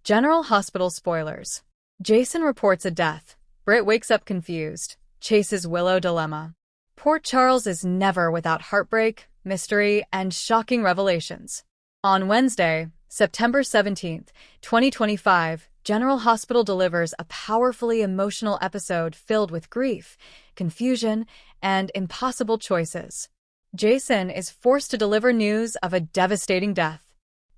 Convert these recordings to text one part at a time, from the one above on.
General Hospital spoilers. Jason reports a death. Britt wakes up confused. Chase's Willow dilemma. Port Charles is never without heartbreak, mystery, and shocking revelations. On Wednesday, September 17th, 2025, General Hospital delivers a powerfully emotional episode filled with grief, confusion, and impossible choices. Jason is forced to deliver news of a devastating death.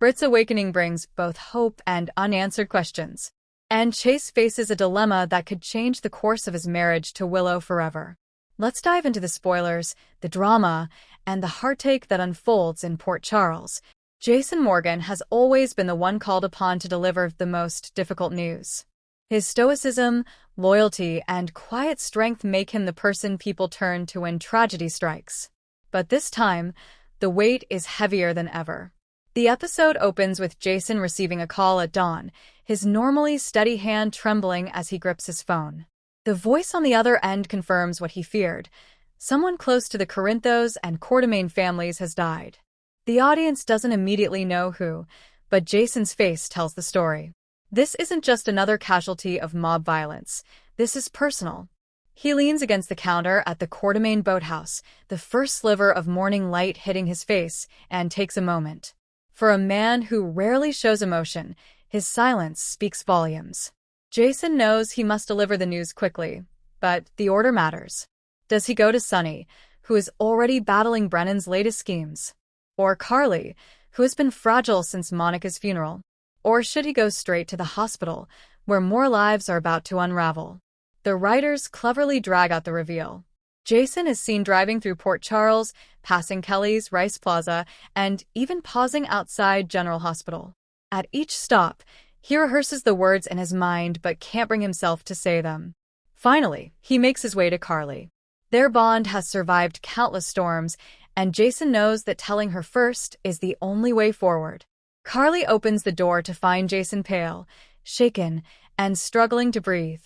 Britt's awakening brings both hope and unanswered questions. And Chase faces a dilemma that could change the course of his marriage to Willow forever. Let's dive into the spoilers, the drama, and the heartache that unfolds in Port Charles. Jason Morgan has always been the one called upon to deliver the most difficult news. His stoicism, loyalty, and quiet strength make him the person people turn to when tragedy strikes. But this time, the weight is heavier than ever. The episode opens with Jason receiving a call at dawn, his normally steady hand trembling as he grips his phone. The voice on the other end confirms what he feared. Someone close to the Corinthos and Quartermain families has died. The audience doesn't immediately know who, but Jason's face tells the story. This isn't just another casualty of mob violence. This is personal. He leans against the counter at the Quartermain boathouse, the first sliver of morning light hitting his face, and takes a moment. For a man who rarely shows emotion, his silence speaks volumes. Jason knows he must deliver the news quickly, but the order matters. Does he go to Sonny, who is already battling Brennan's latest schemes? Or Carly, who has been fragile since Monica's funeral? Or should he go straight to the hospital, where more lives are about to unravel? The writers cleverly drag out the reveal. Jason is seen driving through Port Charles, passing Kelly's Rice Plaza, and even pausing outside General Hospital. At each stop, he rehearses the words in his mind but can't bring himself to say them. Finally, he makes his way to Carly. Their bond has survived countless storms, and Jason knows that telling her first is the only way forward. Carly opens the door to find Jason pale, shaken, and struggling to breathe.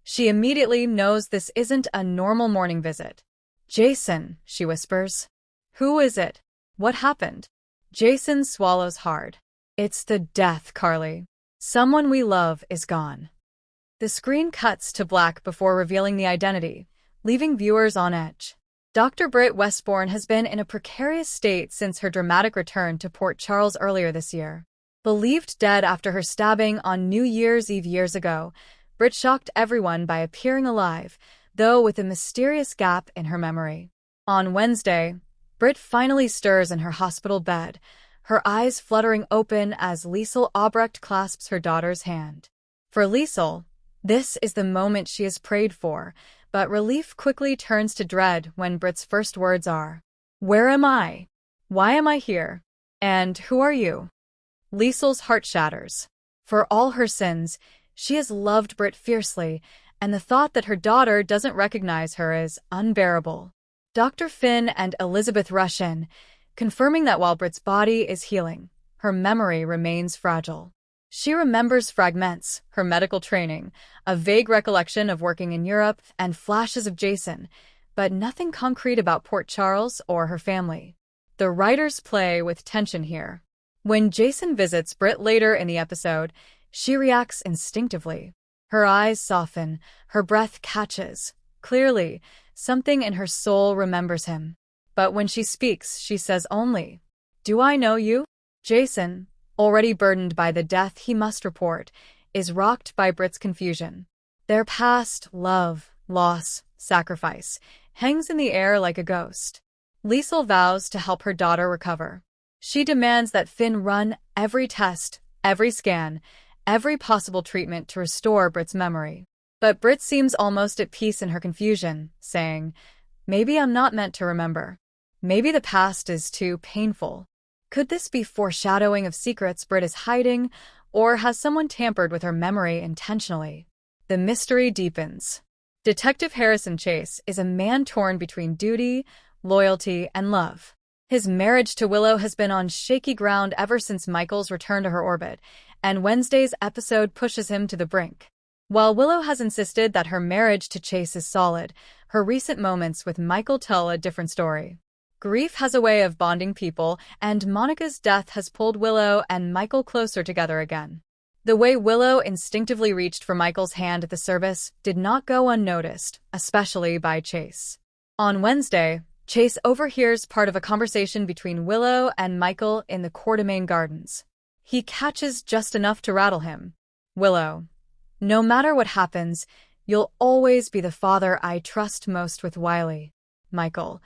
She immediately knows this isn't a normal morning visit. "Jason," she whispers. "Who is it? What happened?" Jason swallows hard. "It's the death, Carly. Someone we love is gone." The screen cuts to black before revealing the identity, leaving viewers on edge. Dr. Britt Westbourne has been in a precarious state since her dramatic return to Port Charles earlier this year. Believed dead after her stabbing on New Year's Eve years ago, Britt shocked everyone by appearing alive, though with a mysterious gap in her memory. On Wednesday, Britt finally stirs in her hospital bed, her eyes fluttering open as Liesl Albrecht clasps her daughter's hand. For Liesl, this is the moment she has prayed for, but relief quickly turns to dread when Britt's first words are, "Where am I? Why am I here? And who are you?" Liesl's heart shatters. For all her sins, she has loved Britt fiercely, and the thought that her daughter doesn't recognize her is unbearable. Dr. Finn and Elizabeth rush in, confirming that while Britt's body is healing, her memory remains fragile. She remembers fragments, her medical training, a vague recollection of working in Europe, and flashes of Jason, but nothing concrete about Port Charles or her family. The writers play with tension here. When Jason visits Britt later in the episode, she reacts instinctively. Her eyes soften, her breath catches. Clearly, something in her soul remembers him. But when she speaks, she says only, "Do I know you?" Jason, already burdened by the death he must report, is rocked by Britt's confusion. Their past, love, loss, sacrifice, hangs in the air like a ghost. Liesl vows to help her daughter recover. She demands that Finn run every test, every scan, every possible treatment to restore Britt's memory. But Britt seems almost at peace in her confusion, saying, "Maybe I'm not meant to remember. Maybe the past is too painful." Could this be foreshadowing of secrets Britt is hiding, or has someone tampered with her memory intentionally? The mystery deepens. Detective Harrison Chase is a man torn between duty, loyalty, and love. His marriage to Willow has been on shaky ground ever since Michael's return to her orbit, and Wednesday's episode pushes him to the brink. While Willow has insisted that her marriage to Chase is solid, her recent moments with Michael tell a different story. Grief has a way of bonding people, and Monica's death has pulled Willow and Michael closer together again. The way Willow instinctively reached for Michael's hand at the service did not go unnoticed, especially by Chase. On Wednesday, Chase overhears part of a conversation between Willow and Michael in the Quartermain Gardens. He catches just enough to rattle him. Willow, no matter what happens, you'll always be the father I trust most with Wiley. Michael,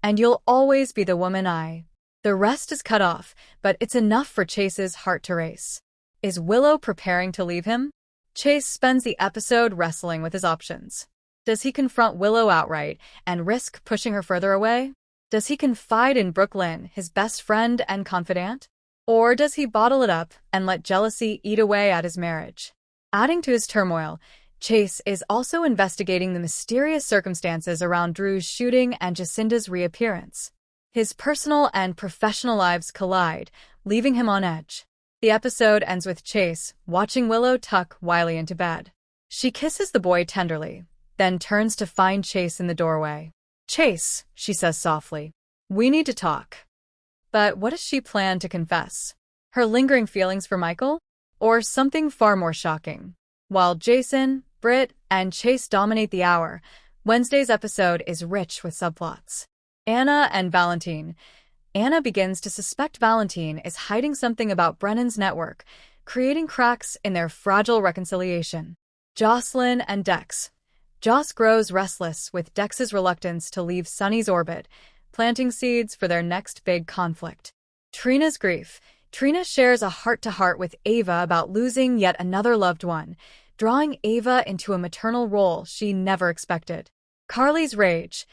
and you'll always be the woman I. The rest is cut off, but it's enough for Chase's heart to race. Is Willow preparing to leave him? Chase spends the episode wrestling with his options. Does he confront Willow outright and risk pushing her further away? Does he confide in Brooklyn, his best friend and confidant? Or does he bottle it up and let jealousy eat away at his marriage? Adding to his turmoil, Chase is also investigating the mysterious circumstances around Drew's shooting and Jacinda's reappearance. His personal and professional lives collide, leaving him on edge. The episode ends with Chase watching Willow tuck Wiley into bed. She kisses the boy tenderly, then turns to find Chase in the doorway. "Chase," she says softly, "we need to talk." But what does she plan to confess? Her lingering feelings for Michael? Or something far more shocking? While Jason, Britt, and Chase dominate the hour, Wednesday's episode is rich with subplots. Anna and Valentine. Anna begins to suspect Valentine is hiding something about Brennan's network, creating cracks in their fragile reconciliation. Jocelyn and Dex. Joss grows restless with Dex's reluctance to leave Sunny's orbit, planting seeds for their next big conflict. Trina's grief. Trina shares a heart-to-heart with Ava about losing yet another loved one, drawing Ava into a maternal role she never expected. Carly's rage.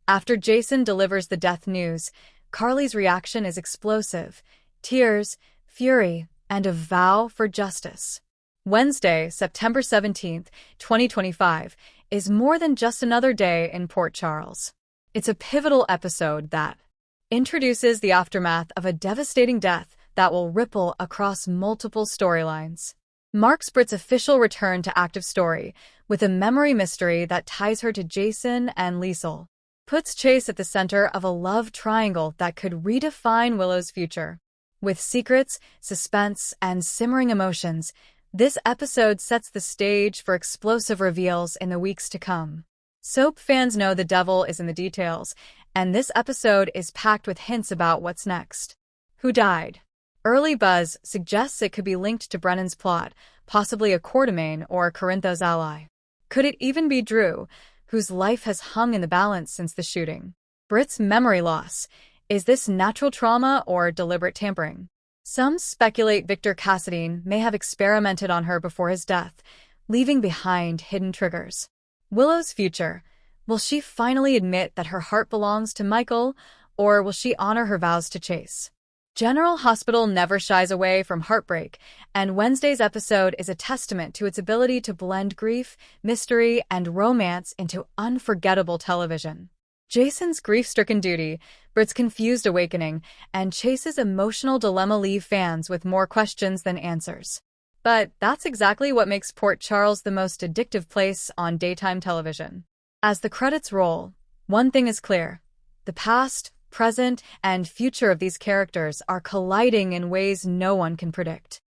After Jason delivers the death news, Carly's reaction is explosive: tears, fury, and a vow for justice. Wednesday, September 17th, 2025, is more than just another day in Port Charles. It's a pivotal episode that introduces the aftermath of a devastating death that will ripple across multiple storylines. Marks Britt's official return to active story with a memory mystery that ties her to Jason and Liesel. Puts Chase at the center of a love triangle that could redefine Willow's future. With secrets, suspense, and simmering emotions, this episode sets the stage for explosive reveals in the weeks to come. Soap fans know the devil is in the details, and this episode is packed with hints about what's next. Who died? Early buzz suggests it could be linked to Brennan's plot, possibly a Quartermain or Corintho's ally. Could it even be Drew, whose life has hung in the balance since the shooting? Britt's memory loss. Is this natural trauma or deliberate tampering? Some speculate Victor Cassadine may have experimented on her before his death, leaving behind hidden triggers. Willow's future. Will she finally admit that her heart belongs to Michael, or will she honor her vows to Chase? General Hospital never shies away from heartbreak, and Wednesday's episode is a testament to its ability to blend grief, mystery, and romance into unforgettable television. Jason's grief-stricken duty, Britt's confused awakening, and Chase's emotional dilemma leave fans with more questions than answers. But that's exactly what makes Port Charles the most addictive place on daytime television. As the credits roll, one thing is clear: the past, present, and future of these characters are colliding in ways no one can predict.